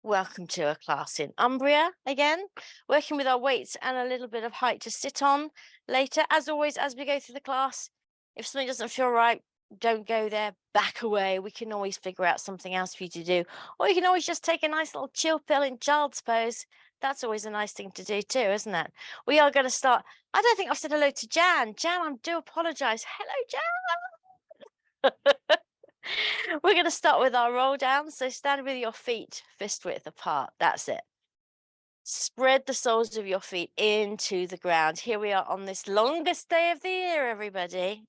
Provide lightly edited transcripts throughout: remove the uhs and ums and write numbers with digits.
Welcome to a class in Umbria again, working with our weights and a little bit of height to sit on later. As always, as we go through the class, if something doesn't feel right, don't go there, back away. We can always figure out something else for you to do. Or you can always just take a nice little chill pill in child's pose. That's always a nice thing to do too, isn't it? We are going to start. I don't think I've said hello to Jan. Jan, I do apologize. Hello, Jan. We're going to start with our roll down. So stand with your feet fist width apart. That's it. Spread the soles of your feet into the ground. Here we are on this longest day of the year, everybody.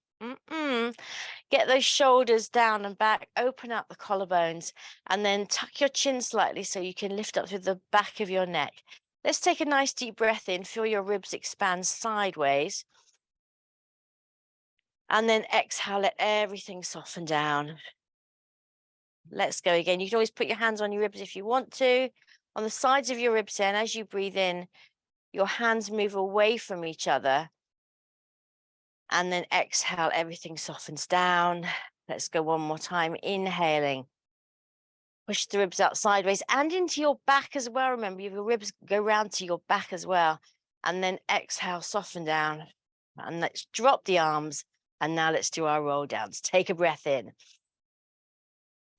Get those shoulders down and back, open up the collarbones, and then tuck your chin slightly so you can lift up through the back of your neck. Let's take a nice deep breath in, feel your ribs expand sideways. And then exhale, let everything soften down. Let's go again. You can always put your hands on your ribs if you want to, on the sides of your ribs. And as you breathe in, your hands move away from each other. And then exhale, everything softens down. Let's go one more time. Inhaling. Push the ribs out sideways and into your back as well. Remember, your ribs go round to your back as well. And then exhale, soften down. And let's drop the arms. And now let's do our roll downs. Take a breath in.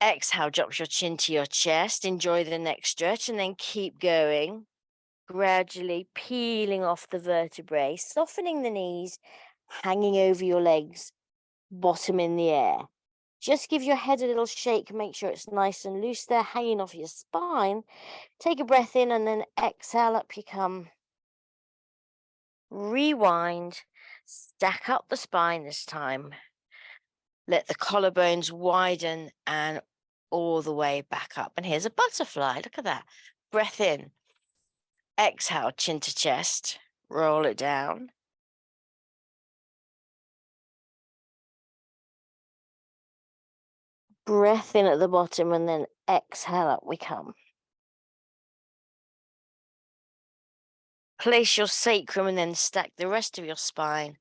Exhale, drop your chin to your chest. Enjoy the neck stretch and then keep going. Gradually peeling off the vertebrae, softening the knees, hanging over your legs, bottom in the air. Just give your head a little shake. Make sure it's nice and loose there, hanging off your spine. Take a breath in and then exhale, up you come. Rewind, stack up the spine this time. Let the collarbones widen and all the way back up. And here's a butterfly. Look at that. Breath in. Exhale, chin to chest. Roll it down. Breath in at the bottom and then exhale, up we come. Place your sacrum and then stack the rest of your spine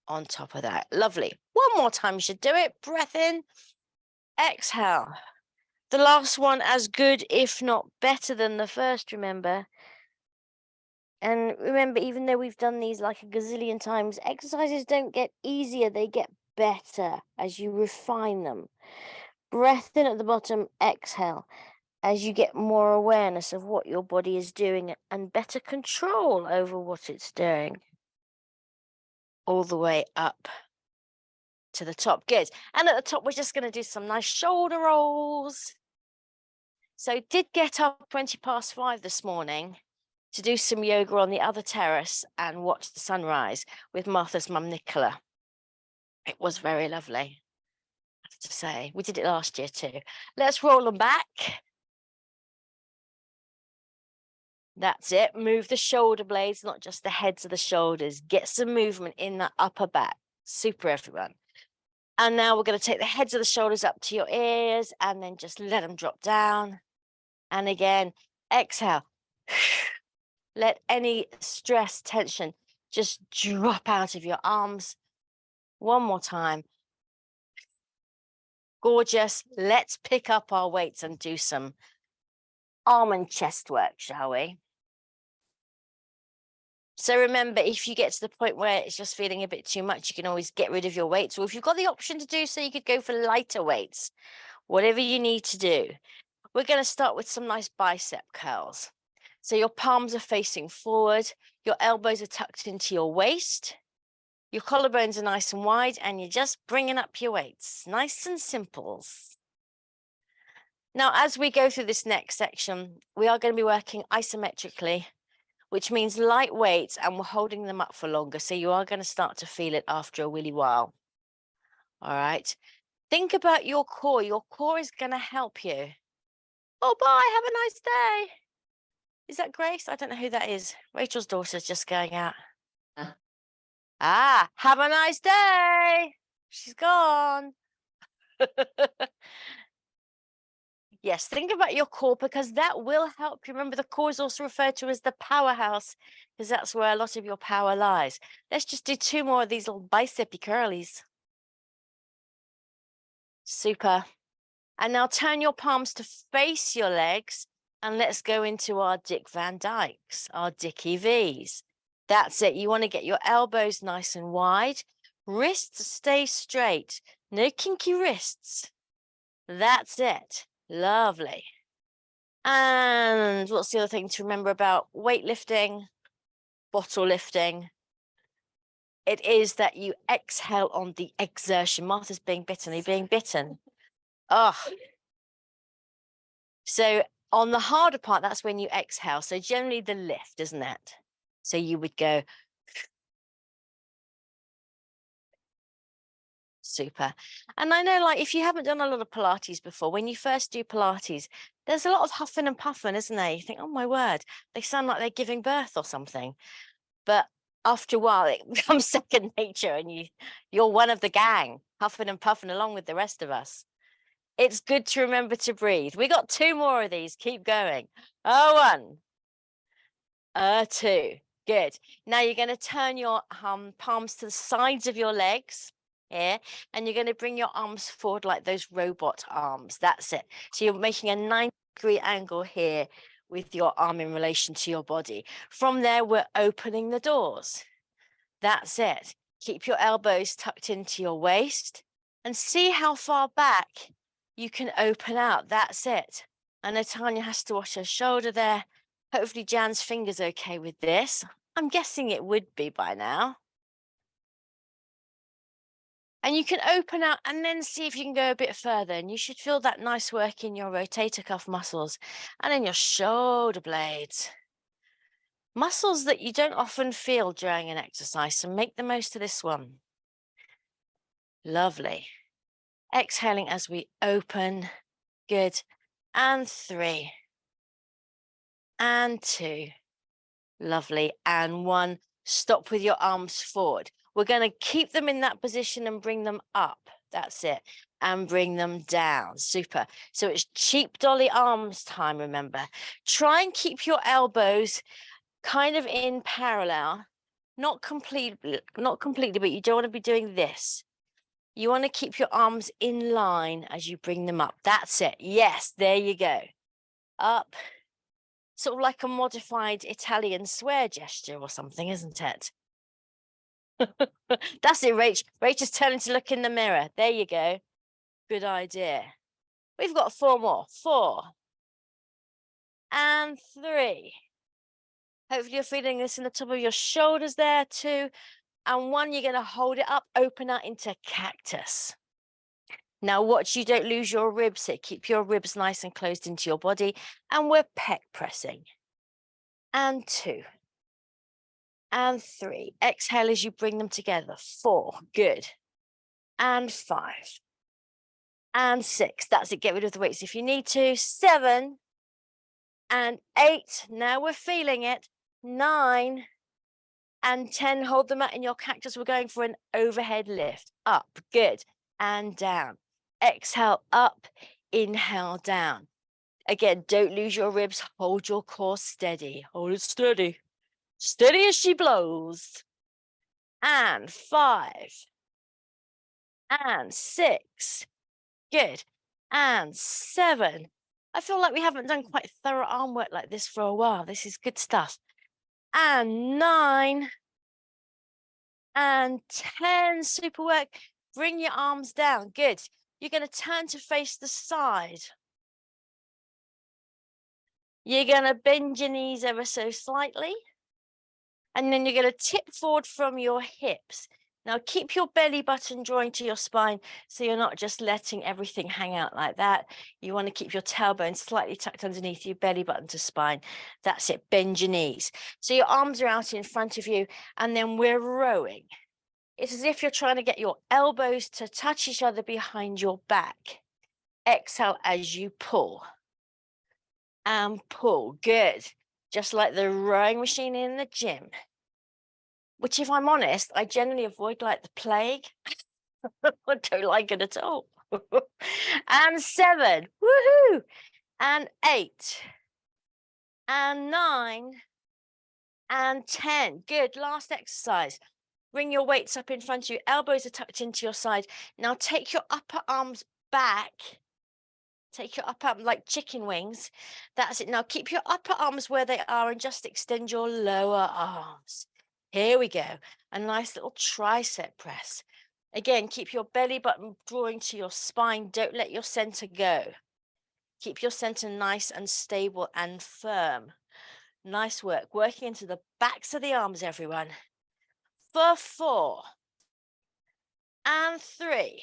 on top of that. Lovely. One more time, you should do it. Breath in. Exhale. The last one as good, if not better than the first, remember. And remember, even though we've done these like a gazillion times, exercises don't get easier, they get better as you refine them. Breath in at the bottom, exhale, as you get more awareness of what your body is doing and better control over what it's doing. All the way up to the top. Good. And at the top, we're just going to do some nice shoulder rolls. So did get up 5:20 this morning to do some yoga on the other terrace and watch the sunrise with Martha's mum, Nicola. It was very lovely, I have to say. We did it last year too. Let's roll them back. That's it. Move the shoulder blades, not just the heads of the shoulders. Get some movement in that upper back. Super, everyone. And now we're going to take the heads of the shoulders up to your ears and then just let them drop down. And again, exhale. Let any stress, tension just drop out of your arms. One more time. Gorgeous. Let's pick up our weights and do some arm and chest work, shall we? So remember, if you get to the point where it's just feeling a bit too much, you can always get rid of your weights. Or if you've got the option to do so, you could go for lighter weights, whatever you need to do. We're going to start with some nice bicep curls. So your palms are facing forward, your elbows are tucked into your waist, your collarbones are nice and wide, and you're just bringing up your weights. Nice and simple. Now, as we go through this next section, we are going to be working isometrically, which means light weights, and we're holding them up for longer. So you are going to start to feel it after a willy while. All right. Think about your core. Your core is going to help you. Oh, bye. Have a nice day. Is that Grace? I don't know who that is. Rachel's daughter's just going out. Have a nice day. She's gone. Yes, think about your core because that will help you. Remember, the core is also referred to as the powerhouse because that's where a lot of your power lies. Let's just do 2 more of these little bicepy curlies. Super. And now turn your palms to face your legs And let's go into our Dick Van Dykes, our Dickie V's. That's it. You want to get your elbows nice and wide. Wrists stay straight. No kinky wrists. That's it. Lovely. And what's the other thing to remember about weightlifting, bottle lifting? It is that you exhale on the exertion. Martha's being bitten. Are you being bitten? Oh. So on the harder part, that's when you exhale. So generally the lift, isn't it? So you would go super. And I know, like, if you haven't done a lot of Pilates before, when you first do Pilates, there's a lot of huffing and puffing, isn't there? You think, oh my word, they sound like they're giving birth or something. But after a while, it becomes second nature, and you're one of the gang, huffing and puffing along with the rest of us. It's good to remember to breathe. We got 2 more of these. Keep going. 1, 2. Good. Now you're going to turn your palms to the sides of your legs here, and you're going to bring your arms forward like those robot arms. That's it. So you're making a 90-degree angle here with your arm in relation to your body. From there, we're opening the doors. That's it. Keep your elbows tucked into your waist and see how far back you can open out. That's it. I know Tanya has to watch her shoulder there. Hopefully Jan's finger's okay with this. I'm guessing it would be by now. And you can open out and then see if you can go a bit further. And you should feel that nice work in your rotator cuff muscles and in your shoulder blades. Muscles that you don't often feel during an exercise, so make the most of this one. Lovely. Exhaling as we open. Good. And 3. And 2. Lovely. And 1. Stop with your arms forward. We're going to keep them in that position and bring them up. That's it. And bring them down. Super. So it's cheap dolly arms time, remember. Try and keep your elbows kind of in parallel. Not completely, but you don't want to be doing this. You want to keep your arms in line as you bring them up. That's it. Yes, there you go. Up. Sort of like a modified Italian swear gesture or something, isn't it? That's it, Rach. Rach is turning to look in the mirror. There you go. Good idea. We've got 4 more. 4. And 3. Hopefully you're feeling this in the top of your shoulders there, 2. And 1, you're going to hold it up, open out into cactus. Now watch you don't lose your ribs here. Keep your ribs nice and closed into your body. And we're pec pressing. And 2. And 3. Exhale as you bring them together. 4. Good. And 5. And 6. That's it. Get rid of the weights if you need to. 7. And 8. Now we're feeling it. 9. And 10. Hold them out in your cactus. We're going for an overhead lift. Up. Good. And down. Exhale up. Inhale down. Again, don't lose your ribs. Hold your core steady. Hold it steady. Steady as she blows. And 5. And 6. Good. And 7. I feel like we haven't done quite thorough arm work like this for a while. This is good stuff. And 9. And 10. Super work. Bring your arms down. Good. You're going to turn to face the side. You're going to bend your knees ever so slightly. And then you're going to tip forward from your hips. Now keep your belly button drawing to your spine so you're not just letting everything hang out like that. You want to keep your tailbone slightly tucked underneath your belly button to spine. That's it. Bend your knees. So your arms are out in front of you, and then we're rowing. It's as if you're trying to get your elbows to touch each other behind your back. Exhale as you pull. And pull. Good. Just like the rowing machine in the gym. Which, if I'm honest, I generally avoid like the plague. I don't like it at all. And 7. Woohoo! And 8. And 9. And 10. Good. Last exercise. Bring your weights up in front of you. Elbows are tucked into your side. Now take your upper arms back Take your upper arm like chicken wings. That's it. Now keep your upper arms where they are and just extend your lower arms. Here we go. A nice little tricep press. Again, keep your belly button drawing to your spine. Don't let your center go. Keep your center nice and stable and firm. Nice work. Working into the backs of the arms, everyone. For 4 and 3.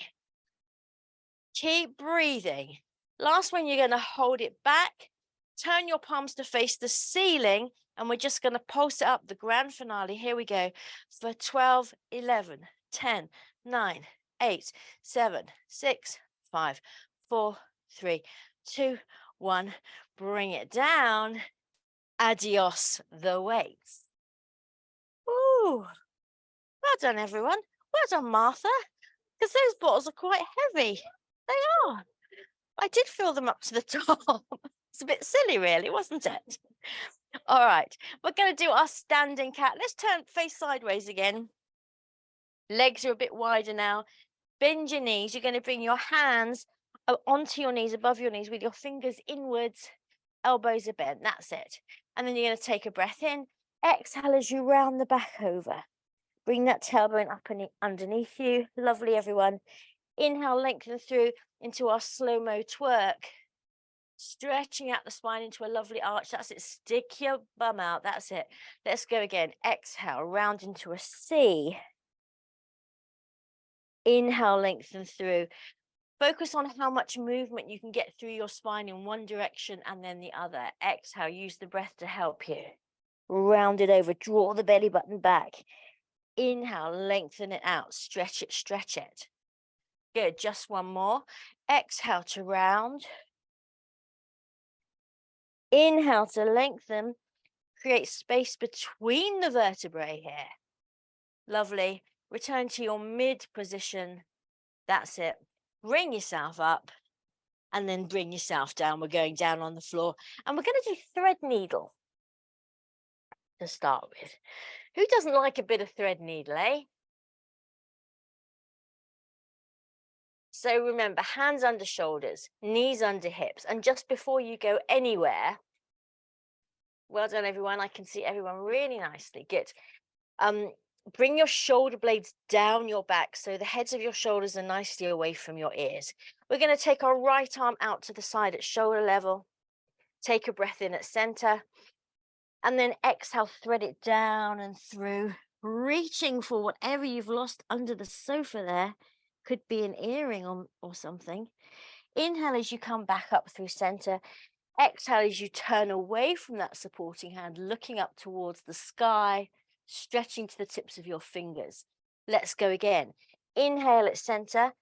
Keep breathing. Last one, you're going to hold it back. Turn your palms to face the ceiling, and we're just going to pulse it up, the grand finale. Here we go. For 12, 11, 10, 9, 8, 7, 6, 5, 4, 3, 2, 1. Bring it down. Adios the weights. Ooh. Well done, everyone. Well done, Martha, because those bottles are quite heavy. They are. I did fill them up to the top. It's a bit silly, really, wasn't it? All right, we're going to do our standing cat. Let's turn face sideways again. Legs are a bit wider now. Bend your knees. You're going to bring your hands onto your knees, above your knees, with your fingers inwards, elbows are bent. That's it. And then you're going to take a breath in. Exhale as you round the back over. Bring that tailbone up and underneath you. Lovely, everyone. Inhale, lengthen through into our slow-mo twerk. Stretching out the spine into a lovely arch. That's it. Stick your bum out. That's it. Let's go again. Exhale, round into a C. Inhale, lengthen through. Focus on how much movement you can get through your spine in one direction and then the other. Exhale, use the breath to help you. Round it over. Draw the belly button back. Inhale, lengthen it out. Stretch it, stretch it. Good. Just one more. Exhale to round. Inhale to lengthen. Create space between the vertebrae here. Lovely. Return to your mid position. That's it. Bring yourself up and then bring yourself down. We're going down on the floor and we're going to do thread needle to start with. Who doesn't like a bit of thread needle, eh? So remember, hands under shoulders, knees under hips, and just before you go anywhere, well done, everyone. I can see everyone really nicely. Good. Bring your shoulder blades down your back so the heads of your shoulders are nicely away from your ears. We're going to take our right arm out to the side at shoulder level. Take a breath in at center. And then exhale, thread it down and through, reaching for whatever you've lost under the sofa there. Could be an earring or something. Inhale as you come back up through center. Exhale as you turn away from that supporting hand, looking up towards the sky, stretching to the tips of your fingers. Let's go again. Inhale at center.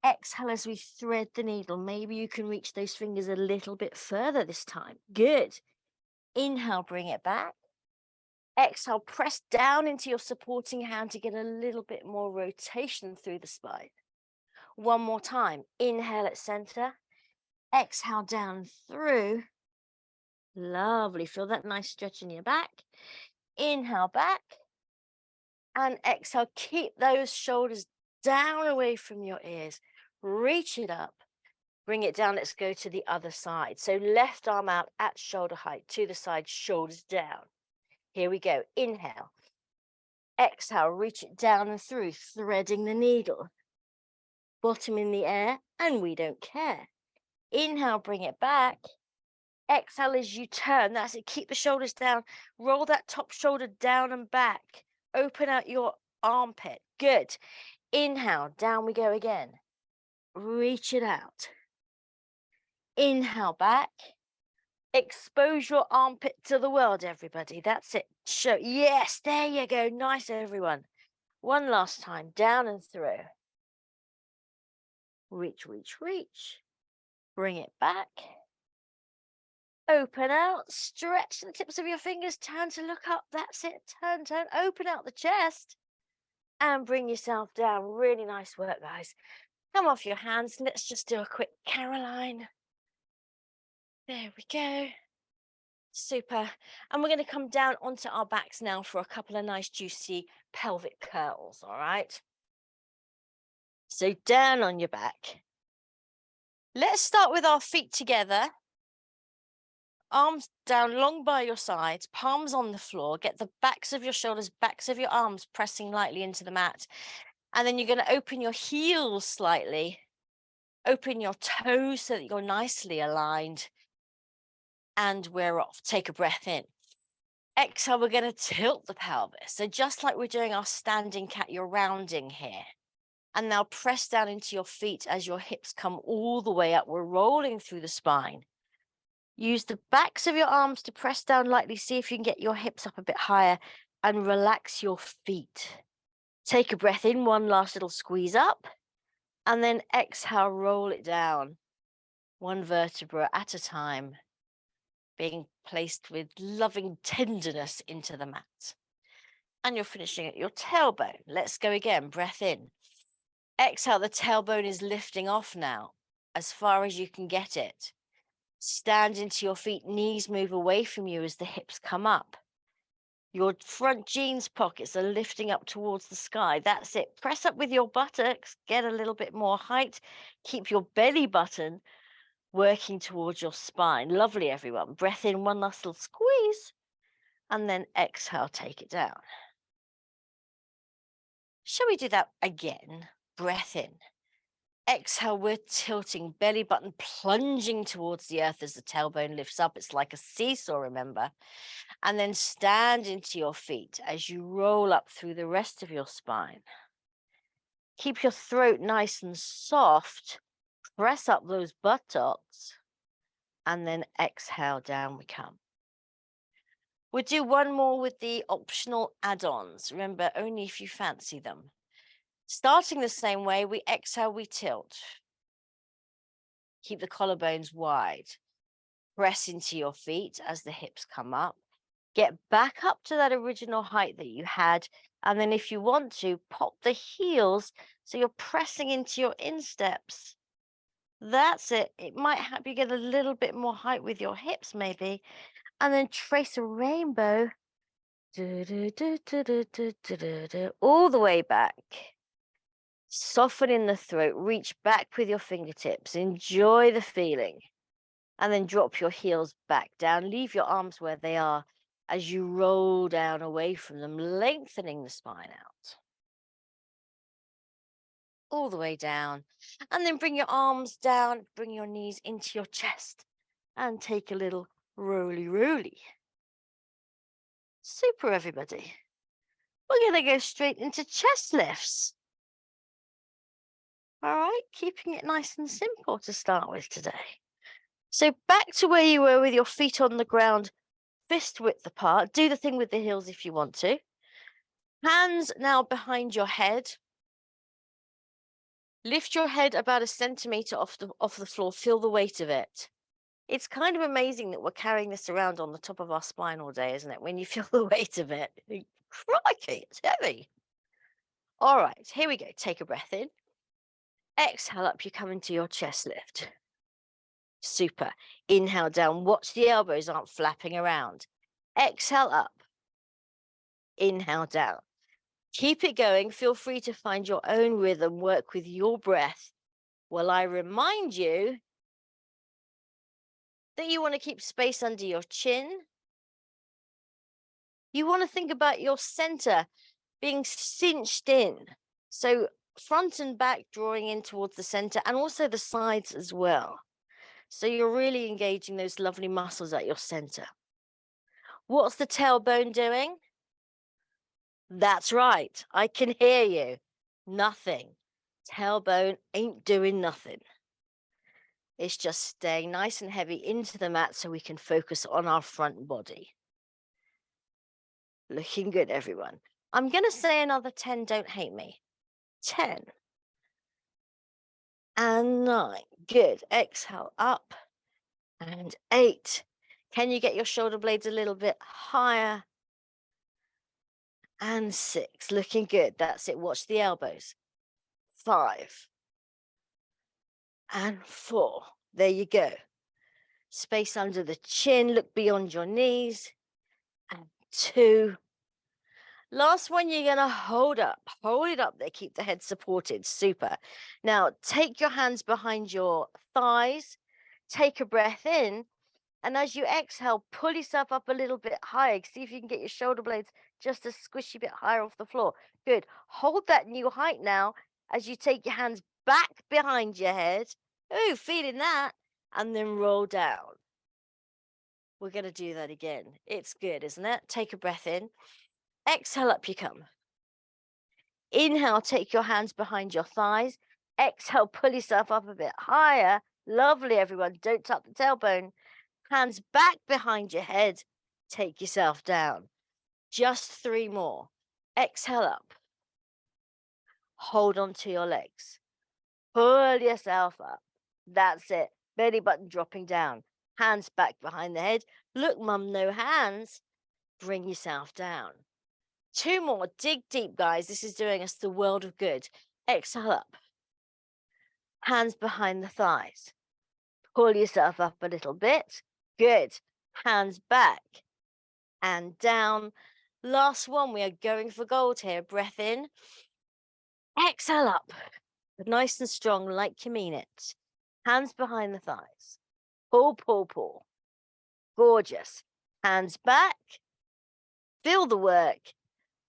Exhale as we thread the needle. Maybe you can reach those fingers a little bit further this time. Good. Inhale, bring it back. Exhale, press down into your supporting hand to get a little bit more rotation through the spine. One more time. Inhale at center. Exhale down through. Lovely. Feel that nice stretch in your back. Inhale back. And exhale. Keep those shoulders down away from your ears. Reach it up. Bring it down. Let's go to the other side. So left arm out at shoulder height to the side, shoulders down. Here we go. Inhale. Exhale, reach it down and through, threading the needle. Bottom in the air, and we don't care. Inhale, bring it back. Exhale as you turn. That's it. Keep the shoulders down. Roll that top shoulder down and back. Open out your armpit. Good. Inhale, down we go again. Reach it out. Inhale back. Expose your armpit to the world, everybody. That's it. Show. Yes, there you go. Nice, everyone. One last time. Down and through. Reach, reach, reach. Bring it back. Open out. Stretch the tips of your fingers. Turn to look up. That's it. Turn, turn. Open out the chest. And bring yourself down. Really nice work, guys. Come off your hands. Let's just do a quick Caroline. There we go. Super. And we're going to come down onto our backs now for a couple of nice juicy pelvic curls. All right. So down on your back. Let's start with our feet together. Arms down long by your sides, palms on the floor. Get the backs of your shoulders, backs of your arms pressing lightly into the mat. And then you're going to open your heels slightly. Open your toes so that you're nicely aligned. And we're off. Take a breath in. Exhale, we're going to tilt the pelvis. So just like we're doing our standing cat, you're rounding here. And now press down into your feet as your hips come all the way up. We're rolling through the spine. Use the backs of your arms to press down lightly. See if you can get your hips up a bit higher and relax your feet. Take a breath in, one last little squeeze up, and then exhale, roll it down. One vertebra at a time, being placed with loving tenderness into the mat. And you're finishing at your tailbone. Let's go again. Breath in. Exhale, the tailbone is lifting off now, as far as you can get it. Stand into your feet, knees move away from you as the hips come up. Your front jeans pockets are lifting up towards the sky. That's it. Press up with your buttocks, get a little bit more height. Keep your belly button working towards your spine. Lovely, everyone. Breath in, one last little squeeze, and then exhale, take it down. Shall we do that again? Breath in. Exhale, we're tilting, belly button plunging towards the earth as the tailbone lifts up. It's like a seesaw, remember? And then stand into your feet as you roll up through the rest of your spine. Keep your throat nice and soft. Press up those buttocks. And then exhale, down we come. We'll do one more with the optional add-ons. Remember, only if you fancy them. Starting the same way, we exhale, we tilt. Keep the collarbones wide. Press into your feet as the hips come up. Get back up to that original height that you had. And then if you want to, pop the heels so you're pressing into your insteps. That's it. It might help you get a little bit more height with your hips maybe. And then trace a rainbow. All the way back. Soften in the throat. Reach back with your fingertips. Enjoy the feeling. And then drop your heels back down. Leave your arms where they are as you roll down away from them, lengthening the spine out. All the way down. And then bring your arms down, bring your knees into your chest, and take a little roly-roly. Super, everybody. We're going to go straight into chest lifts. All right, keeping it nice and simple to start with today. So back to where you were with your feet on the ground, fist width apart. Do the thing with the heels if you want to. Hands now behind your head. Lift your head about 1 centimeter off the floor. Feel the weight of it. It's kind of amazing that we're carrying this around on the top of our spine all day, isn't it? When you feel the weight of it. Crikey, it's heavy. All right, here we go. Take a breath in. Exhale up, you come into your chest lift. Super. Inhale down. Watch the elbows aren't flapping around. Exhale up. Inhale down. Keep it going. Feel free to find your own rhythm. Work with your breath. While I remind you that you want to keep space under your chin. You want to think about your center being cinched in. So front and back drawing in towards the center and also the sides as well. So you're really engaging those lovely muscles at your center. What's the tailbone doing? That's right. I can hear you. Nothing. Tailbone ain't doing nothing. It's just staying nice and heavy into the mat so we can focus on our front body. Looking good, everyone. I'm going to say another 10, don't hate me. 10. And 9. Good. Exhale up. And 8. Can you get your shoulder blades a little bit higher? And 6. Looking good. That's it. Watch the elbows. 5. And 4. There you go. Space under the chin. Look beyond your knees. And 2. Last one, you're going to hold it up there. Keep the head supported. Super. Now, take your hands behind your thighs. Take a breath in. And as you exhale, pull yourself up a little bit higher. See if you can get your shoulder blades just a squishy bit higher off the floor. Good. Hold that new height now as you take your hands back behind your head. Ooh, feeling that. And then roll down. We're going to do that again. It's good, isn't it? Take a breath in. Exhale, up you come. Inhale, take your hands behind your thighs. Exhale, pull yourself up a bit higher. Lovely, everyone. Don't tuck the tailbone. Hands back behind your head. Take yourself down. Just 3 more. Exhale up. Hold on to your legs. Pull yourself up. That's it. Belly button dropping down. Hands back behind the head. Look, mum, no hands. Bring yourself down. 2 more. Dig deep, guys. This is doing us the world of good. Exhale up. Hands behind the thighs. Pull yourself up a little bit. Good. Hands back and down. Last one. We are going for gold here. Breath in. Exhale up. Nice and strong, like you mean it. Hands behind the thighs. Pull, pull, pull. Gorgeous. Hands back. Feel the work.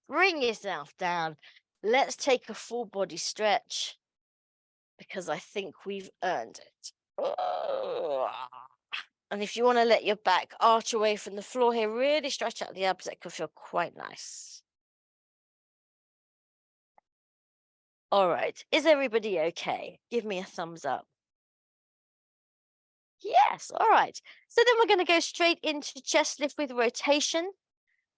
Bring yourself down. Let's take a full body stretch because I think we've earned it. And if you want to let your back arch away from the floor here, really stretch out the abs. That could feel quite nice. All right. Is everybody okay? Give me a thumbs up. Yes. All right. So then we're going to go straight into chest lift with rotation.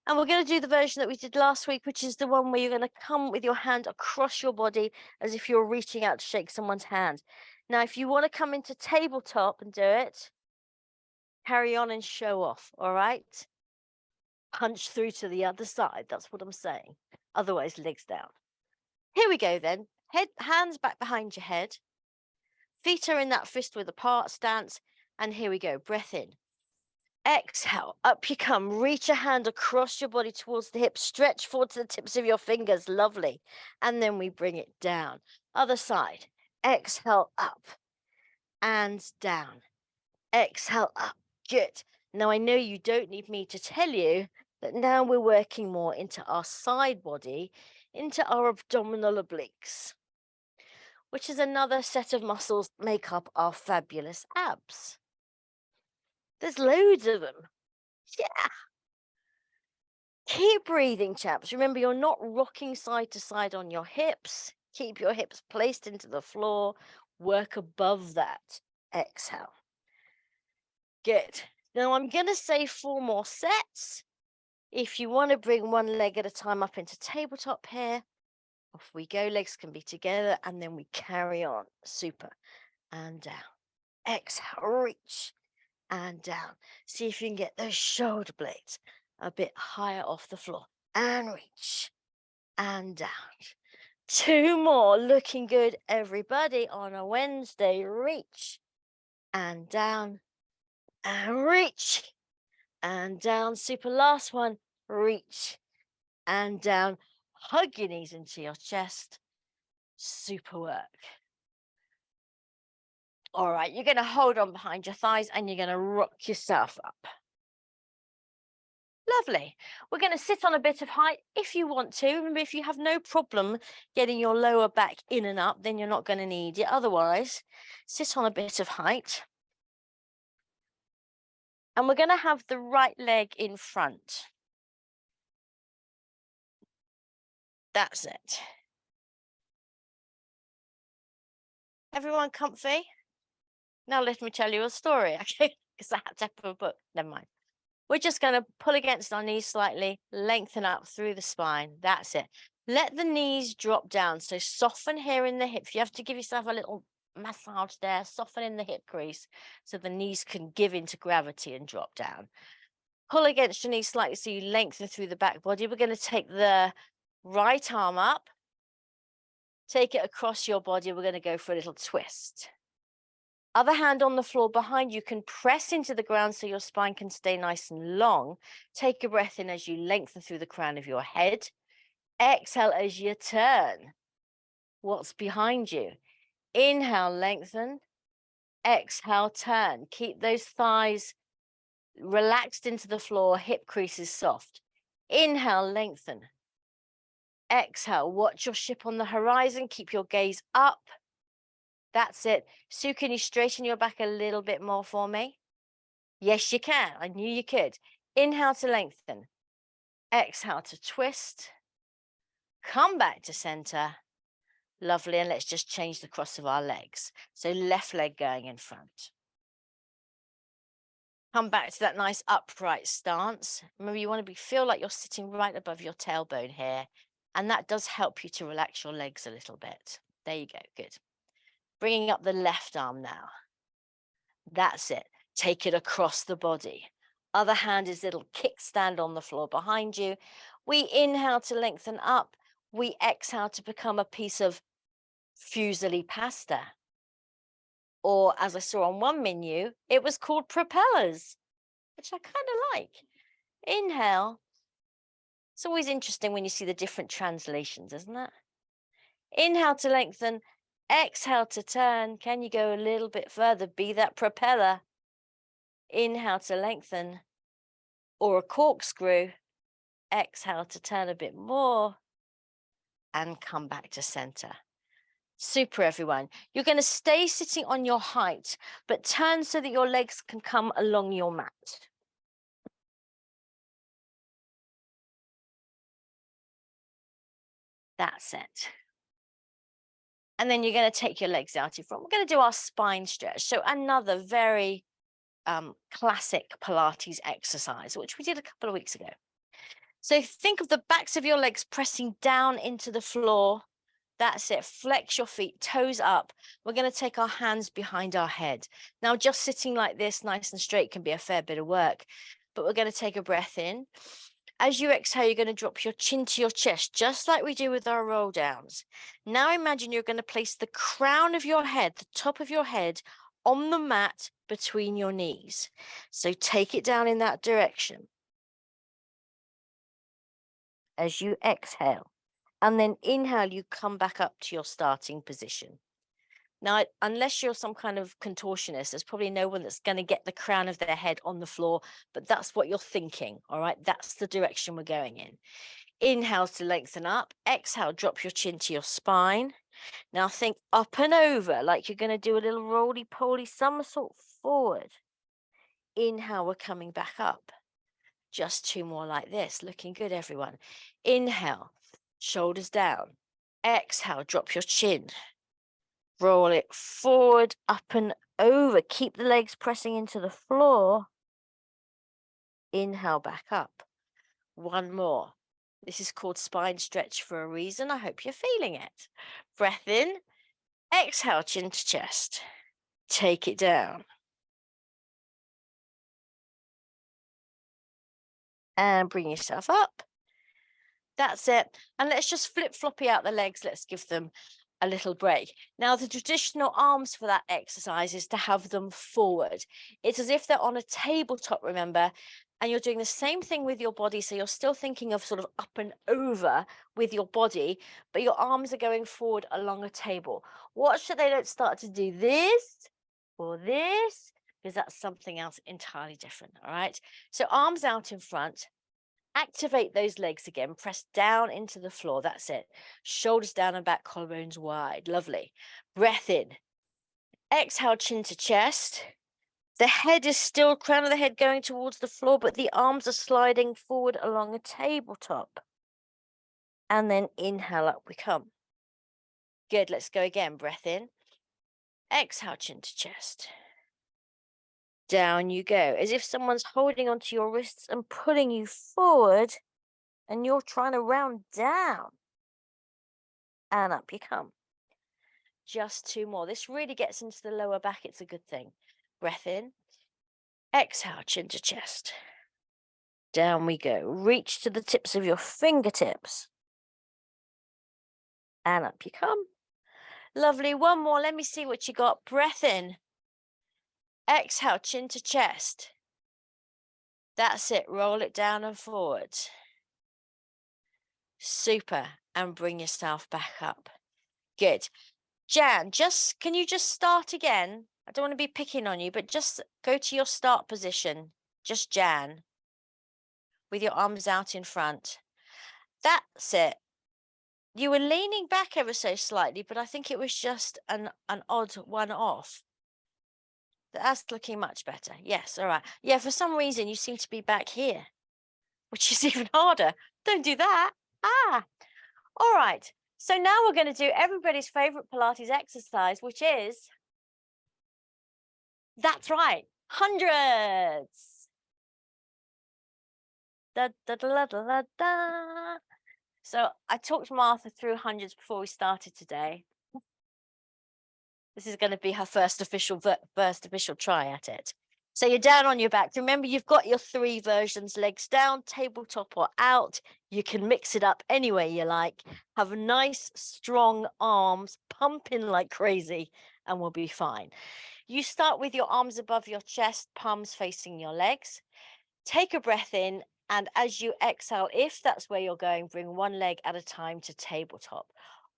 And we're going to do the version that we did last week, which is the one where you're going to come with your hand across your body as if you're reaching out to shake someone's hand. Now, if you want to come into tabletop and do it, carry on and show off, all right? Punch through to the other side. That's what I'm saying. Otherwise, legs down. Here we go then. Hands back behind your head. Feet are in that fist width apart stance. And here we go. Breath in. Exhale, up you come. Reach a hand across your body towards the hips. Stretch forward to the tips of your fingers. Lovely. And then we bring it down. Other side. Exhale, up and down. Exhale, up. Good. Now, I know you don't need me to tell you that now we're working more into our side body, into our abdominal obliques, which is another set of muscles that make up our fabulous abs. There's loads of them. Yeah. Keep breathing, chaps. Remember, you're not rocking side to side on your hips. Keep your hips placed into the floor. Work above that. Exhale. Good. Now, I'm going to say 4 more sets. If you want to bring one leg at a time up into tabletop here, off we go. Legs can be together, and then we carry on. Super. And down. Exhale. Reach. And down. See if you can get those shoulder blades a bit higher off the floor. And reach. And down. 2 more. Looking good, everybody, on a Wednesday. Reach. And down. And reach. And down. Super. Last one. Reach. And down. Hug your knees into your chest. Super work. All right, you're going to hold on behind your thighs and you're going to rock yourself up. Lovely. We're going to sit on a bit of height if you want to. Remember, if you have no problem getting your lower back in and up, then you're not going to need it. Otherwise, sit on a bit of height. And we're going to have the right leg in front. That's it. Everyone comfy? Now let me tell you a story, okay? Because I had to have a book. Never mind. We're just going to pull against our knees slightly, lengthen up through the spine. That's it. Let the knees drop down. So soften here in the hips. You have to give yourself a little massage there. Soften in the hip crease so the knees can give into gravity and drop down. Pull against your knees slightly so you lengthen through the back body. We're going to take the right arm up. Take it across your body. We're going to go for a little twist. Other hand on the floor behind you, can press into the ground so your spine can stay nice and long. Take a breath in as you lengthen through the crown of your head. Exhale as you turn. What's behind you? Inhale, lengthen. Exhale, turn. Keep those thighs relaxed into the floor, hip creases soft. Inhale, lengthen. Exhale, watch your ship on the horizon. Keep your gaze up. That's it. Sue, can you straighten your back a little bit more for me? Yes, you can. I knew you could. Inhale to lengthen. Exhale to twist. Come back to center. Lovely. And let's just change the cross of our legs. So left leg going in front. Come back to that nice upright stance. Remember, you want to feel like you're sitting right above your tailbone here. And that does help you to relax your legs a little bit. There you go. Good. Bringing up the left arm now. That's it. Take it across the body. Other hand is little kickstand on the floor behind you. We inhale to lengthen up. We exhale to become a piece of fusilli pasta. Or as I saw on one menu, it was called propellers, which I kind of like. Inhale. It's always interesting when you see the different translations, isn't it? Inhale to lengthen. Exhale to turn. Can you go a little bit further? Be that propeller. Inhale to lengthen. Or a corkscrew. Exhale to turn a bit more. And come back to center. Super, everyone. You're going to stay sitting on your height, but turn so that your legs can come along your mat. That's it. And then you're going to take your legs out in front. We're going to do our spine stretch. So another very classic Pilates exercise, which we did a couple of weeks ago. So think of the backs of your legs pressing down into the floor. That's it. Flex your feet, toes up. We're going to take our hands behind our head. Now, just sitting like this, nice and straight, can be a fair bit of work, but we're going to take a breath in. As you exhale, you're going to drop your chin to your chest, just like we do with our roll downs. Now imagine you're going to place the crown of your head, the top of your head, on the mat between your knees. So take it down in that direction. As you exhale, and then inhale, you come back up to your starting position. Now, unless you're some kind of contortionist, there's probably no one that's going to get the crown of their head on the floor, but that's what you're thinking, all right? That's the direction we're going in. Inhale to lengthen up. Exhale, drop your chin to your spine. Now think up and over, like you're going to do a little roly-poly somersault forward. Inhale, we're coming back up. Just two more like this. Looking good, everyone. Inhale, shoulders down. Exhale, drop your chin. Roll it forward, up and over. Keep the legs pressing into the floor. Inhale, back up. One more. This is called spine stretch for a reason. I hope you're feeling it. Breath in. Exhale, chin to chest. Take it down. And bring yourself up. That's it. And let's just flip-floppy out the legs. Let's give them a little break. Now, the traditional arms for that exercise is to have them forward. It's as if they're on a tabletop, remember, and you're doing the same thing with your body. So you're still thinking of sort of up and over with your body, but your arms are going forward along a table. Watch that they don't start to do this or this, because that's something else entirely different. All right. So arms out in front. Activate those legs again. Press down into the floor. That's it. Shoulders down and back, collarbones wide. Lovely. Breath in. Exhale, chin to chest. The head is still, crown of the head going towards the floor, but the arms are sliding forward along a tabletop. And then inhale, up we come. Good. Let's go again. Breath in. Exhale, chin to chest. Down you go, as if someone's holding onto your wrists and pulling you forward, and you're trying to round down. And up you come. Just two more. This really gets into the lower back. It's a good thing. Breath in. Exhale, chin to chest. Down we go. Reach to the tips of your fingertips. And up you come. Lovely. One more. Let me see what you got. Breath in. Exhale, chin to chest. That's it. Roll it down and forward. Super. And bring yourself back up. Good. Jan, can you just start again? I don't want to be picking on you, but just go to your start position. Just Jan. With your arms out in front. That's it. You were leaning back ever so slightly, but I think it was just an odd one off. That's looking much better. Yes, all right. Yeah, for some reason you seem to be back here, which is even harder. Don't do that. Ah, all right. So now we're going to do everybody's favorite Pilates exercise, which is, that's right, hundreds. Da, da, da, da, da, da. So I talked Martha through hundreds before we started today. This is going to be her first official try at it. So you're down on your back. Remember, you've got your 3 versions: legs down, tabletop, or out. You can mix it up any way you like. Have nice, strong arms, pumping like crazy, and we'll be fine. You start with your arms above your chest, palms facing your legs. Take a breath in, and as you exhale, if that's where you're going, bring one leg at a time to tabletop.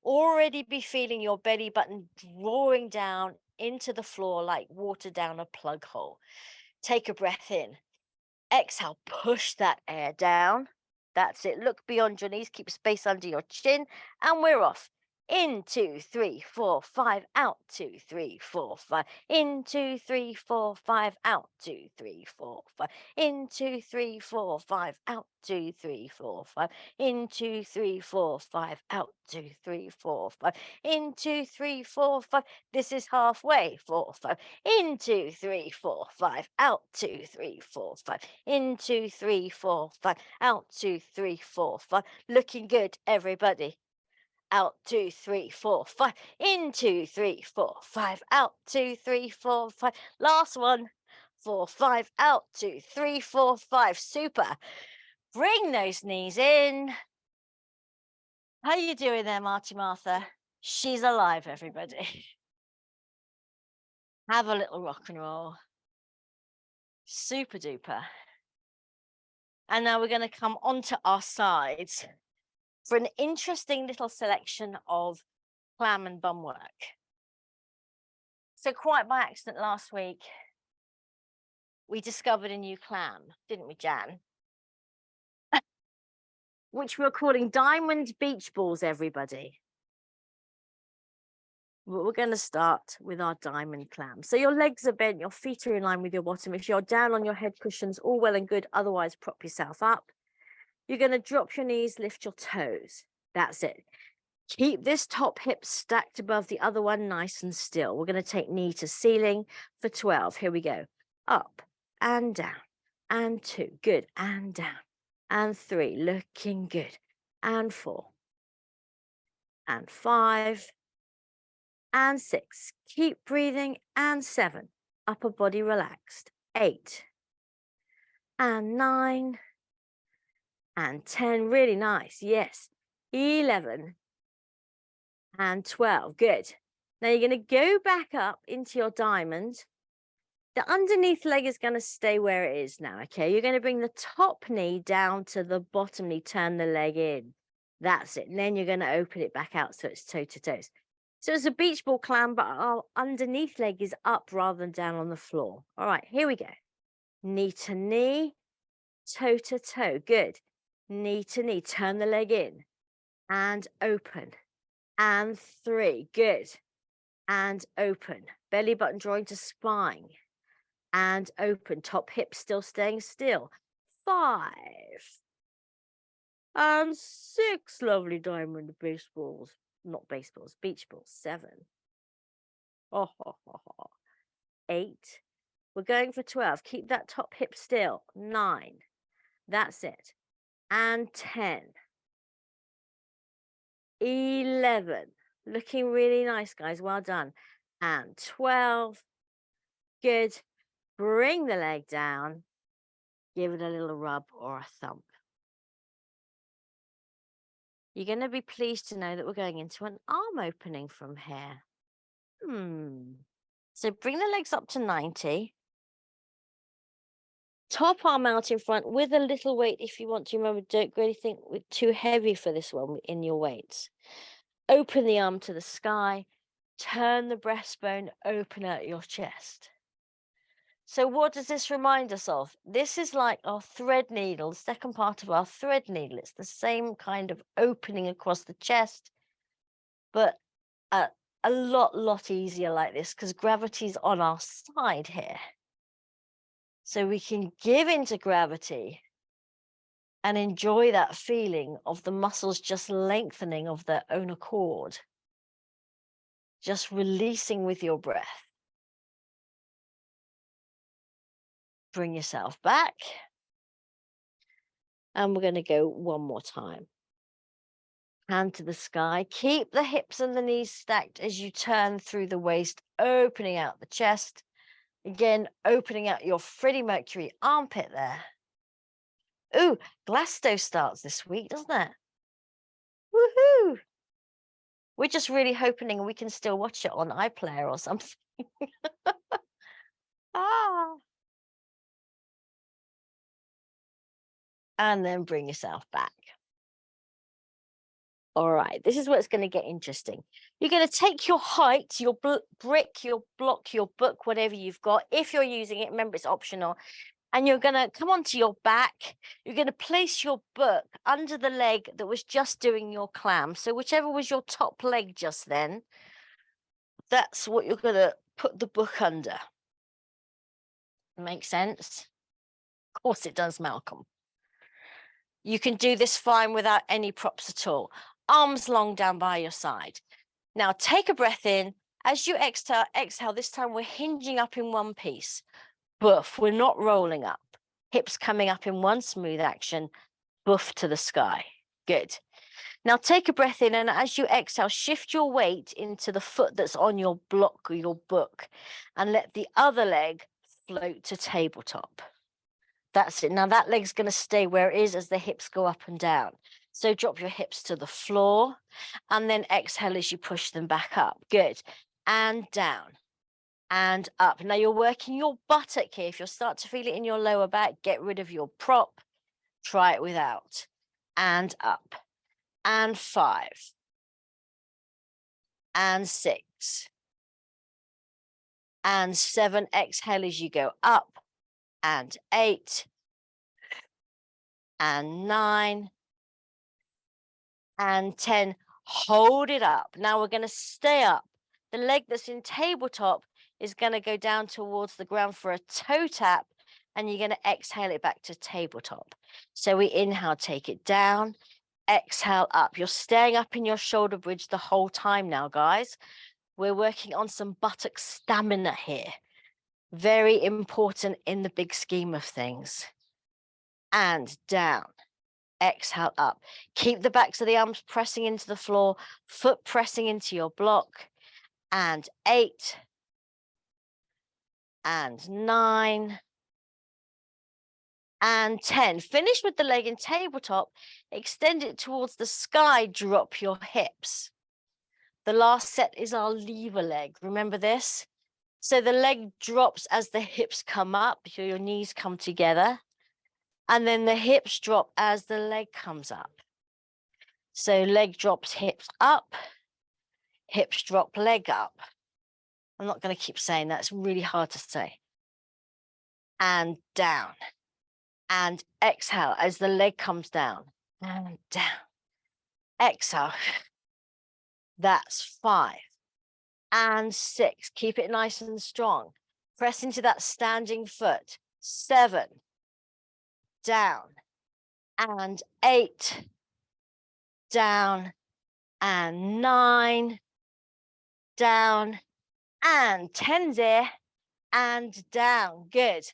Already be feeling your belly button drawing down into the floor like water down a plug hole. Take a breath in. Exhale, push that air down. That's it. Look beyond your knees, keep space under your chin, and we're off. In, 2, 3, 4, 5, out, 2, 3, 4, 5. In, 2, 3, 4, 5, out, 2, 3, 4, 5. In, 2, 3, 4, 5, out, 2, 3, 4, 5. In, 2, 3, 4, 5, out, 2, 3, 4, 5. In, 2, 3, 4, 5. This is halfway. 4, 5. In, 2, 3, 4, 5, out, 2, 3, 4, 5. In, 2, 3, 4, 5, out, 2, 3, 4, 5. Looking good, everybody. Out, 2, 3, 4, 5. In, 2, 3, 4, 5. Out, 2, 3, 4, 5. Last one. 4, 5. Out, 2, 3, 4, 5. Super. Bring those knees in. How you doing there, Martha? She's alive, everybody. Have a little rock and roll. Super duper. And now we're going to come onto our sides for an interesting little selection of clam and bum work. So quite by accident last week, we discovered a new clam, didn't we, Jan? Which we're calling Diamond Beach Balls, everybody. We're going to start with our diamond clam. So your legs are bent, your feet are in line with your bottom. If you're down on your head cushions, all well and good. Otherwise, prop yourself up. You're going to drop your knees, lift your toes. That's it. Keep this top hip stacked above the other one, nice and still. We're going to take knee to ceiling for 12. Here we go. Up and down and 2. Good. And down and 3. Looking good. And 4 and 5 and 6. Keep breathing. And 7. Upper body relaxed. 8 and 9 and 10. Really nice. Yes. 11 and 12. Good. Now you're going to go back up into your diamond. The underneath leg is going to stay where it is now, okay? You're going to bring the top knee down to the bottom knee, turn the leg in. That's it. And then you're going to open it back out so it's toe to toes. So it's a beach ball clam, but our underneath leg is up rather than down on the floor. All right, here we go. Knee to knee, toe to toe. Good. Knee to knee, turn the leg in and open. And 3. Good. And open. Belly button drawing to spine. And open. Top hip still staying still. 5 and 6. Lovely diamond baseballs. Not baseballs, beach balls. 7. Oh, 8. We're going for 12. Keep that top hip still. 9. That's it. And 10. 11. Looking really nice, guys. Well done. And 12. Good. Bring the leg down. Give it a little rub or a thump. You're going to be pleased to know that we're going into an arm opening from here. So bring the legs up to 90. top arm out in front with a little weight if you want to. Remember, don't go anything with too heavy for this one in your weights. Open the arm to the sky, turn the breastbone, open out your chest. So what does this remind us of? This is like our thread needle, the second part of our thread needle. It's the same kind of opening across the chest, but a lot easier like this because gravity's on our side here. So we can give into gravity and enjoy that feeling of the muscles just lengthening of their own accord, just releasing with your breath. Bring yourself back. And we're going to go one more time. Hand to the sky. Keep the hips and the knees stacked as you turn through the waist, opening out the chest. Again, opening out your Freddie Mercury armpit there. Ooh, Glasto starts this week, doesn't it? Woohoo! We're just really hoping we can still watch it on iPlayer or something. Ah. And then bring yourself back. All right, this is where it's going to get interesting. You're going to take your height, your brick, your block, your book, whatever you've got. If you're using it, remember it's optional. And you're going to come onto your back. You're going to place your book under the leg that was just doing your clam. So whichever was your top leg just then, that's what you're going to put the book under. Make sense? Of course it does, Malcolm. You can do this fine without any props at all. Arms long down by your side. Now take a breath in. As you exhale, this time we're hinging up in one piece. Boof, we're not rolling up. Hips coming up in one smooth action. Boof to the sky. Good. Now take a breath in, and as you exhale, shift your weight into the foot that's on your block or your book, and let the other leg float to tabletop. That's it. Now that leg's going to stay where it is as the hips go up and down. So drop your hips to the floor and then exhale as you push them back up. Good. And down and up. Now you're working your buttock here. If you start to feel it in your lower back, get rid of your prop. Try it without. And up. And 5. And 6. And 7. Exhale as you go up. And 8. And 9. And 10. Hold it up. Now we're going to stay up. The leg that's in tabletop is going to go down towards the ground for a toe tap, and you're going to exhale it back to tabletop. So we inhale, take it down, exhale up. You're staying up in your shoulder bridge the whole time now, guys. We're working on some buttock stamina here. Very important in the big scheme of things. And down. Exhale up. Keep the backs of the arms pressing into the floor, foot pressing into your block. And 8. And 9. And 10. Finish with the leg in tabletop. Extend it towards the sky. Drop your hips. The last set is our lever leg. Remember this? So the leg drops as the hips come up. Your knees come together. And then the hips drop as the leg comes up. So leg drops, hips up. Hips drop, leg up. I'm not going to keep saying that. It's really hard to say. And down. And exhale as the leg comes down. And down. Exhale. That's 5. And 6. Keep it nice and strong. Press into that standing foot. 7. Down. And 8. Down. And 9. Down. And 10 there. And down. Good.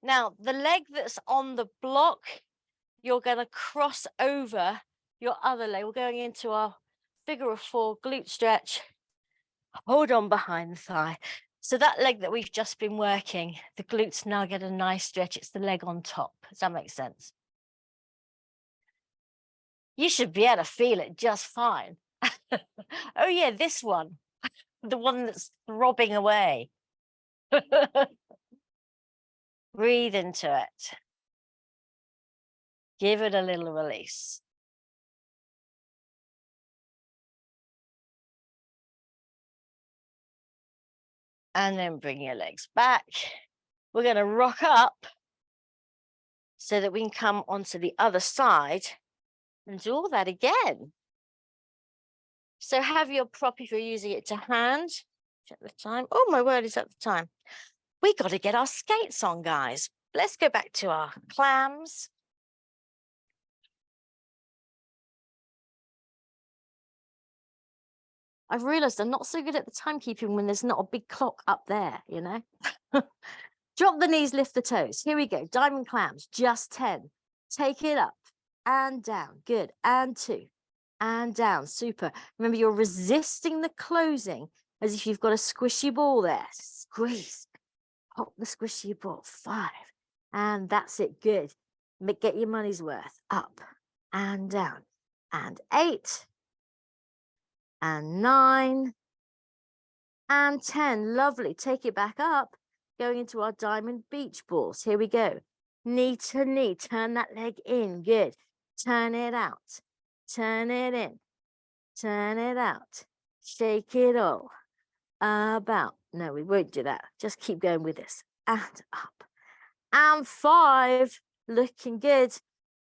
Now, the leg that's on the block, you're going to cross over your other leg. We're going into our figure of 4 glute stretch. Hold on behind the thigh. So that leg that we've just been working, the glutes now get a nice stretch. It's the leg on top. Does that make sense? You should be able to feel it just fine. Oh yeah, this one. The one that's throbbing away. Breathe into it. Give it a little release. And then bring your legs back. We're going to rock up so that we can come onto the other side and do all that again. So have your prop if you're using it to hand. Check the time. Oh, my word, is that the time? We got to get our skates on, guys. Let's go back to our clams. I've realized I'm not so good at the timekeeping when there's not a big clock up there, you know? Drop the knees, lift the toes. Here we go. Diamond clams, just 10. Take it up and down. Good. And 2. And down. Super. Remember, you're resisting the closing as if you've got a squishy ball there. Squeeze. Pop the squishy ball. 5. And that's it. Good. Get your money's worth. Up and down. And 8. And 9. And 10. Lovely. Take it back up. Going into our diamond beach balls. Here we go. Knee to knee. Turn that leg in. Good. Turn it out. Turn it in. Turn it out. Shake it all. About. No, we won't do that. Just keep going with this. And up. And 5. Looking good.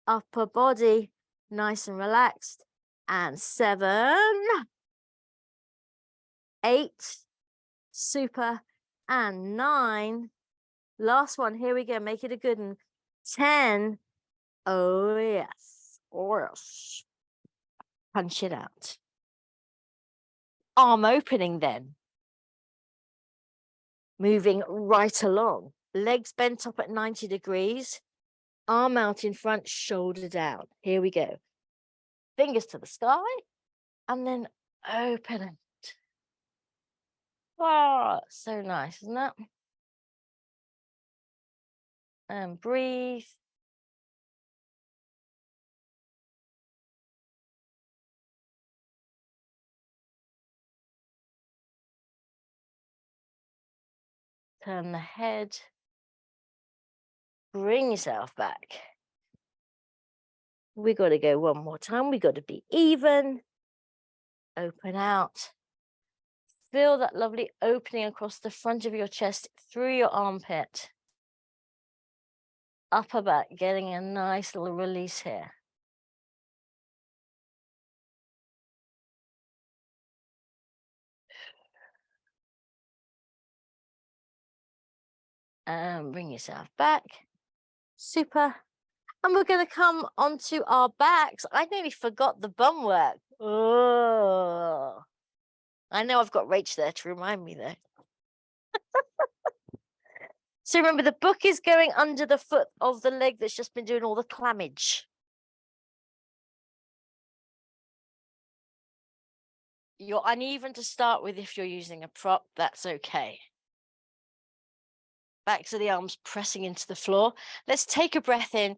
Upper body. Nice and relaxed. And 7. 8. Super. And 9. Last one. Here we go. Make it a good one. 10. Oh, yes. Or else. Punch it out. Arm opening then. Moving right along. Legs bent up at 90 degrees. Arm out in front, shoulder down. Here we go. Fingers to the sky. And then open it. Wow, so nice, isn't it? And breathe. Turn the head. Bring yourself back. We got to go one more time. We got to be even. Open out. Feel that lovely opening across the front of your chest through your armpit. Upper back, getting a nice little release here. And bring yourself back. Super. And we're going to come onto our backs. I nearly forgot the bum work. Oh, I know I've got Rach there to remind me though. So remember, the book is going under the foot of the leg that's just been doing all the clammage. You're uneven to start with if you're using a prop, that's okay. Back to the arms pressing into the floor. Let's take a breath in.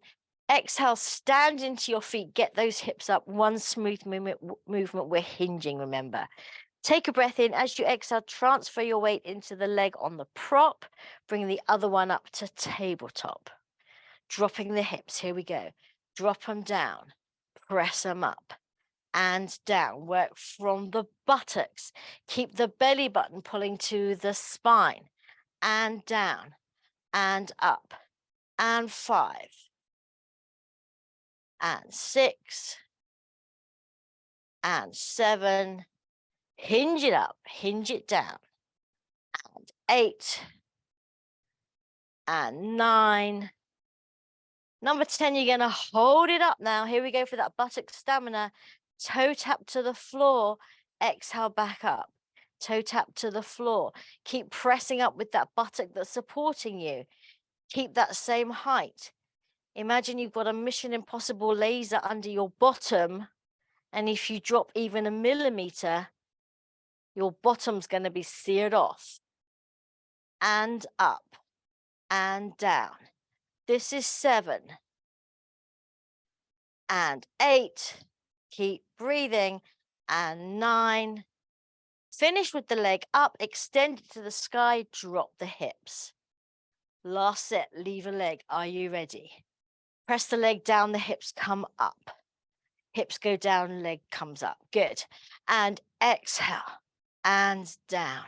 Exhale, stand into your feet, get those hips up. One smooth movement, we're hinging, remember. Take a breath in. As you exhale, transfer your weight into the leg on the prop. Bring the other one up to tabletop. Dropping the hips. Here we go. Drop them down. Press them up and down. Work from the buttocks. Keep the belly button pulling to the spine. And down. And up. And 5. And 6. And 7. Hinge it up, hinge it down. And 8. And 9. Number 10, you're going to hold it up now. Here we go for that buttock stamina. Toe tap to the floor. Exhale back up. Toe tap to the floor. Keep pressing up with that buttock that's supporting you. Keep that same height. Imagine you've got a Mission Impossible laser under your bottom. And if you drop even a millimeter, your bottom's going to be seared off. And up and down. This is 7. And 8. Keep breathing. And 9. Finish with the leg up, extend it to the sky, drop the hips. Last set, leave a leg. Are you ready? Press the leg down, the hips come up. Hips go down, leg comes up. Good. And exhale and down.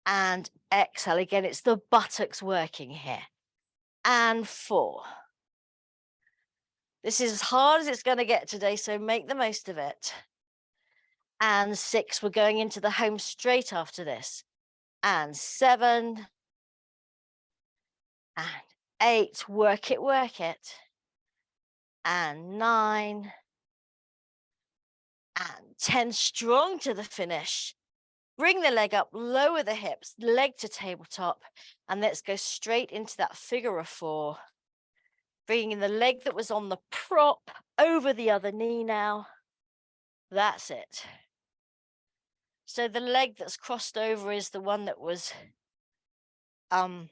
And exhale. Again, it's the buttocks working here. And 4. This is as hard as it's going to get today, so make the most of it. And 6, we're going into the home straight after this. And 7. And 8, work it, work it. And 9. And 10, strong to the finish. Bring the leg up, lower the hips, leg to tabletop, and let's go straight into that figure of 4. Bringing the leg that was on the prop over the other knee now. That's it. So the leg that's crossed over is the one that was on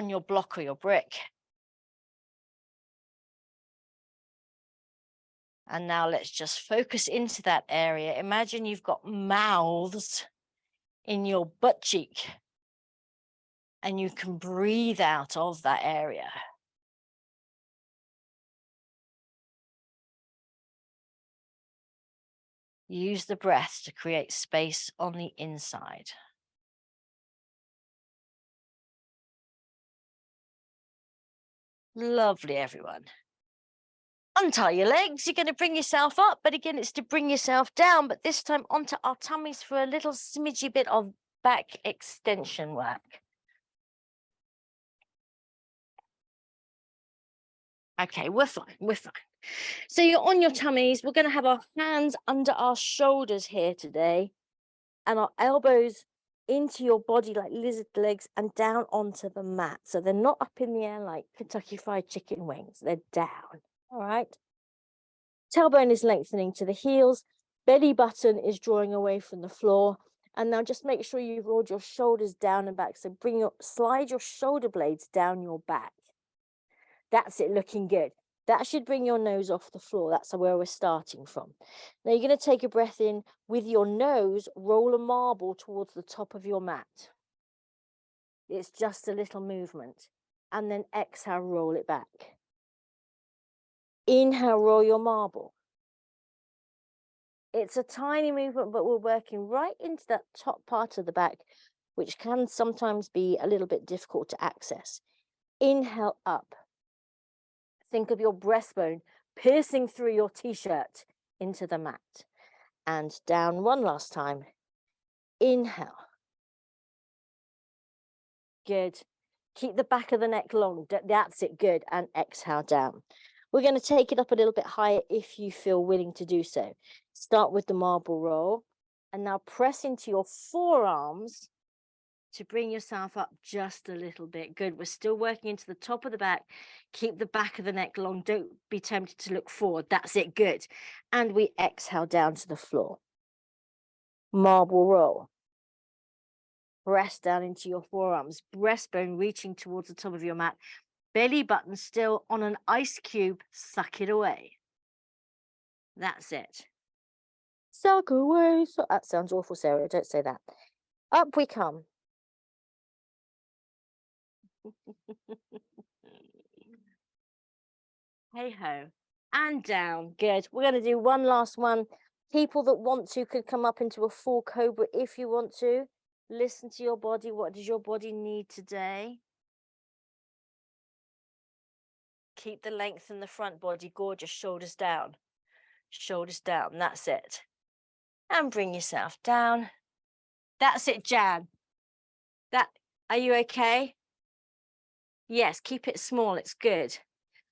your block or your brick. And now let's just focus into that area. Imagine you've got mouths in your butt cheek and you can breathe out of that area. Use the breath to create space on the inside. Lovely, everyone. Untie your legs. You're going to bring yourself up, but again, it's to bring yourself down, but this time onto our tummies for a little smidgy bit of back extension work. Okay, we're fine, we're fine. So you're on your tummies. We're going to have our hands under our shoulders here today and our elbows into your body like lizard legs and down onto the mat. So they're not up in the air like Kentucky Fried Chicken wings. They're down, all right? Tailbone is lengthening to the heels. Belly button is drawing away from the floor. And now just make sure you've rolled your shoulders down and back. So slide your shoulder blades down your back. That's it, looking good. That should bring your nose off the floor. That's where we're starting from. Now you're going to take a breath in with your nose, roll a marble towards the top of your mat. It's just a little movement. And then exhale, roll it back. Inhale, roll your marble. It's a tiny movement, but we're working right into that top part of the back, which can sometimes be a little bit difficult to access. Inhale up. Think of your breastbone piercing through your t-shirt into the mat. And down one last time. Inhale. Good. Keep the back of the neck long. That's it. Good. And exhale down. We're going to take it up a little bit higher if you feel willing to do so. Start with the marble roll. And now press into your forearms to bring yourself up just a little bit. Good. We're still working into the top of the back. Keep the back of the neck long. Don't be tempted to look forward. That's it. Good. And we exhale down to the floor. Marble roll. Press down into your forearms. Breastbone reaching towards the top of your mat. Belly button still on an ice cube. Suck it away. That's it. Suck away. So that sounds awful, Sarah. Don't say that. Up we come. Hey ho. And down. Good. We're going to do one last one. People that want to could come up into a full cobra if you want to. Listen to your body. What does your body need today? Keep the length in the front body. Gorgeous. Shoulders down. Shoulders down. That's it. And bring yourself down. That's it, Jan. Are you okay? Yes, keep it small. It's good.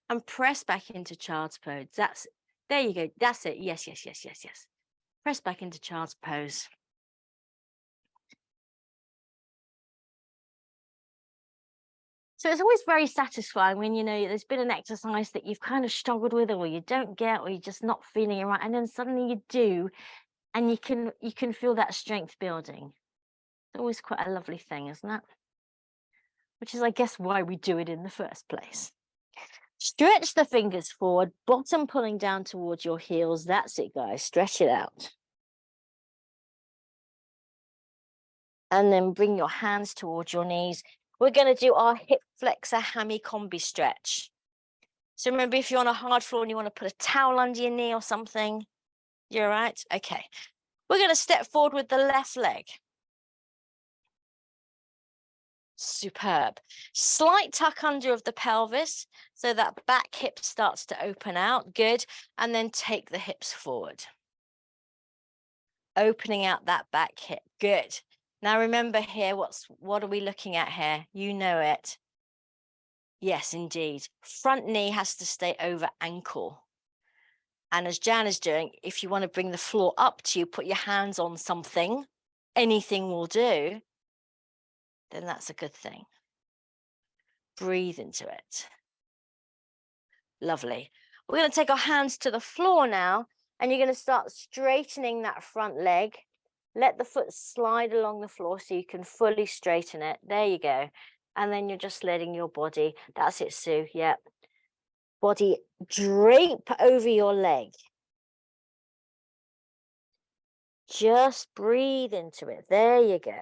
And press back into child's pose. There you go. That's it. Yes, yes, yes, yes, yes. Press back into child's pose. So it's always very satisfying when, you know, there's been an exercise that you've kind of struggled with, or you don't get, or you're just not feeling it right. And then suddenly you do, and you can feel that strength building. It's always quite a lovely thing, isn't it? Which is, I guess, why we do it in the first place. Stretch the fingers forward, bottom pulling down towards your heels. That's it, guys. Stretch it out. And then bring your hands towards your knees. We're going to do our hip flexor hammy combi stretch. So remember, if you're on a hard floor and you want to put a towel under your knee or something, you're all right? Okay. We're going to step forward with the left leg. Superb. Slight tuck under of the pelvis so that back hip starts to open out. Good. And then take the hips forward. Opening out that back hip. Good. Now remember here, what are we looking at here? You know it. Yes, indeed. Front knee has to stay over ankle. And as Jan is doing, if you want to bring the floor up to you, put your hands on something, anything will do, then that's a good thing. Breathe into it. Lovely. We're going to take our hands to the floor now, and you're going to start straightening that front leg. Let the foot slide along the floor so you can fully straighten it. There you go. And then you're just letting your body, that's it, Sue, yep. Body drape over your leg. Just breathe into it. There you go.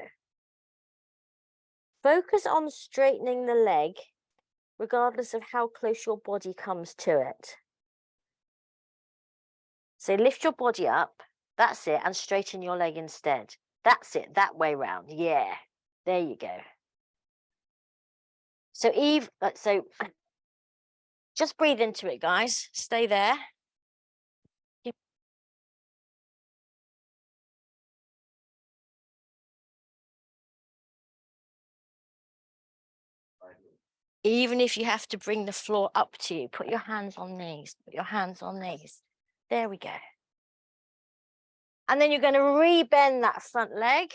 Focus on straightening the leg, regardless of how close your body comes to it. So lift your body up. That's it. And straighten your leg instead. That's it. That way round. Yeah. There you go. So Eve, just breathe into it, guys. Stay there. Even if you have to bring the floor up to you, put your hands on these. Put your hands on these. There we go. And then you're going to rebend that front leg,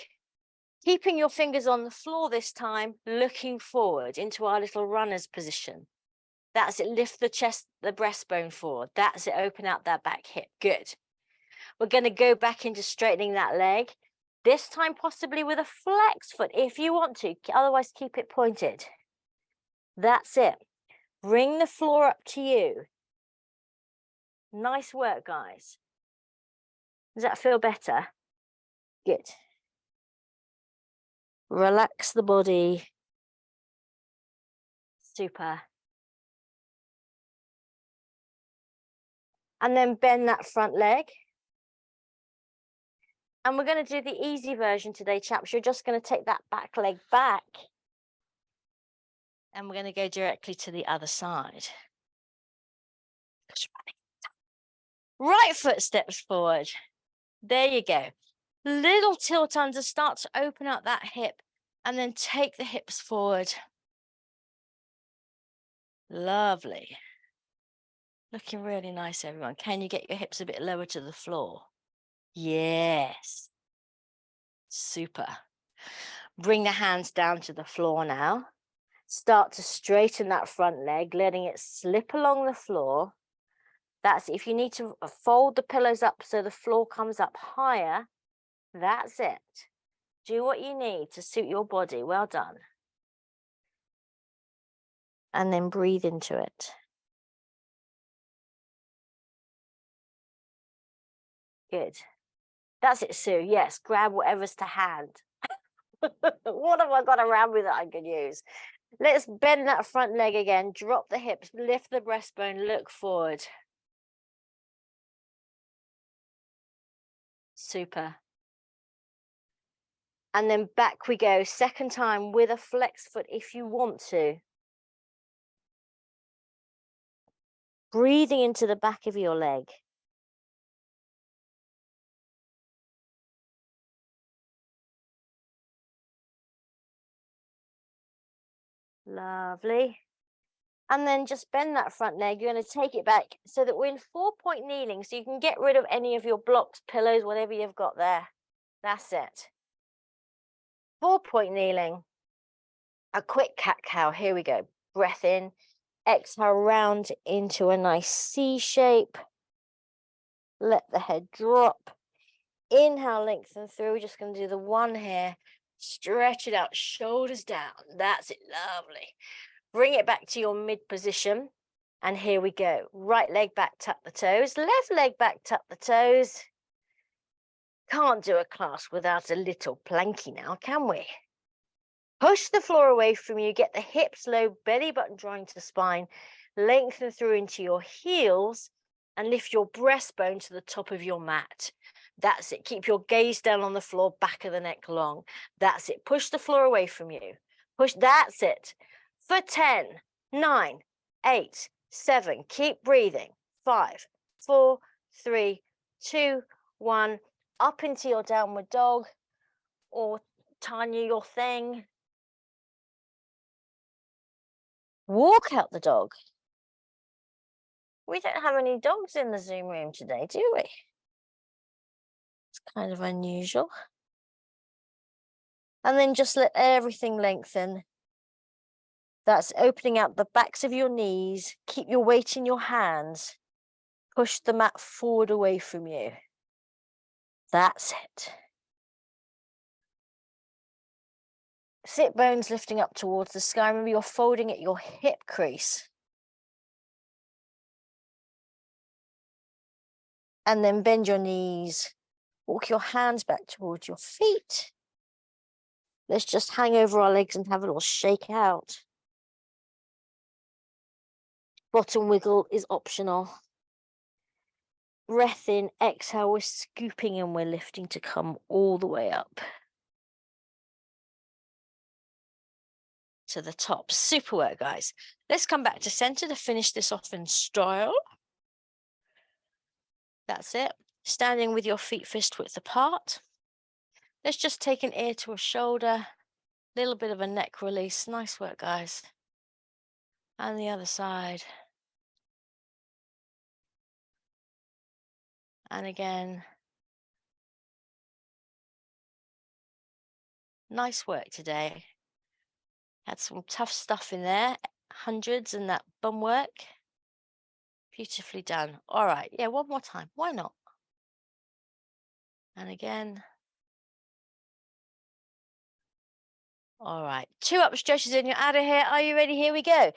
keeping your fingers on the floor this time, looking forward into our little runner's position. That's it. Lift the chest, the breastbone forward. That's it. Open out that back hip. Good. We're going to go back into straightening that leg. This time possibly with a flex foot if you want to. Otherwise, keep it pointed. That's it. Bring the floor up to you. Nice work, guys. Does that feel better? Good. Relax the body. Super. And then bend that front leg. And we're going to do the easy version today, chaps. You're just going to take that back leg back. And we're going to go directly to the other side. Right foot steps forward. There you go. Little tilt under, start to open up that hip and then take the hips forward. Lovely. Looking really nice, everyone. Can you get your hips a bit lower to the floor? Yes. Super. Bring the hands down to the floor now. Start to straighten that front leg, letting it slip along the floor. That's it. If you need to fold the pillows up so the floor comes up higher, that's it. Do what you need to suit your body. Well done. And then breathe into it. Good. That's it, Sue. Yes, grab whatever's to hand. What have I got around me that I could use? Let's bend that front leg again. Drop the hips, lift the breastbone, look forward. Super. And then back we go. Second time with a flex foot if you want to. Breathing into the back of your leg. Lovely. And then just bend that front leg. You're going to take it back so that we're in 4-point kneeling. So you can get rid of any of your blocks, pillows, whatever you've got there. That's it. 4-point kneeling. A quick cat-cow. Here we go. Breath in. Exhale round into a nice C shape. Let the head drop. Inhale, lengthen through. We're just going to do the one here. Stretch it out, shoulders down. That's it. Lovely. Bring it back to your mid position. And here we go. Right leg back, tuck the toes. Left leg back, tuck the toes. Can't do a class without a little planky now, can we? Push the floor away from you. Get the hips low, belly button drawing to spine. lengthen through into your heels and lift your breastbone to the top of your mat. That's it. Keep your gaze down on the floor, back of the neck long. That's it. Push the floor away from you. Push. That's it. For 10, 9, 8, 7. Keep breathing. 5, 4, 3, 2, 1. Up into your downward dog, or Tanya, your thing. Walk out the dog. We don't have any dogs in the Zoom room today, do we? It's kind of unusual. And then just let everything lengthen. That's opening out the backs of your knees. Keep your weight in your hands. Push the mat forward away from you. That's it. Sit bones lifting up towards the sky. Remember, you're folding at your hip crease. And then bend your knees. Walk your hands back towards your feet. Let's just hang over our legs and have a little shake out. Bottom wiggle is optional. Breath in, exhale, we're scooping and we're lifting to come all the way up to the top. Super work, guys. Let's come back to center to finish this off in style. That's it. Standing with your feet fist width apart. Let's just take an ear to a shoulder, little bit of a neck release. Nice work, guys. And the other side. And again. Nice work today. Had some tough stuff in there. Hundreds and that bum work. Beautifully done. All right. Yeah, one more time. Why not? And again. All right. 2 up stretches and you're out of here. Are you ready? Here we go.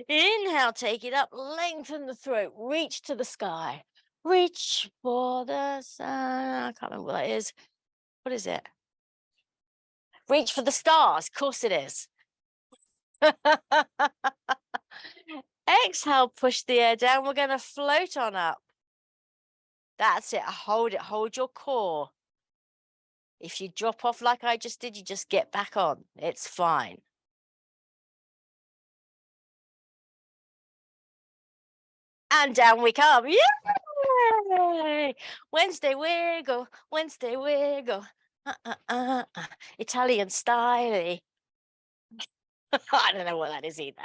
Inhale, take it up. Lengthen the throat. Reach to the sky. Reach for the sun. I can't remember what that is. What is it? Reach for the stars. Of course it is. Exhale, push the air down. We're going to float on up. That's it. Hold it. Hold your core. If you drop off like I just did, you just get back on. It's fine. And down we come. Yay! Wednesday wiggle. Wednesday wiggle. Italian style. I don't know what that is either.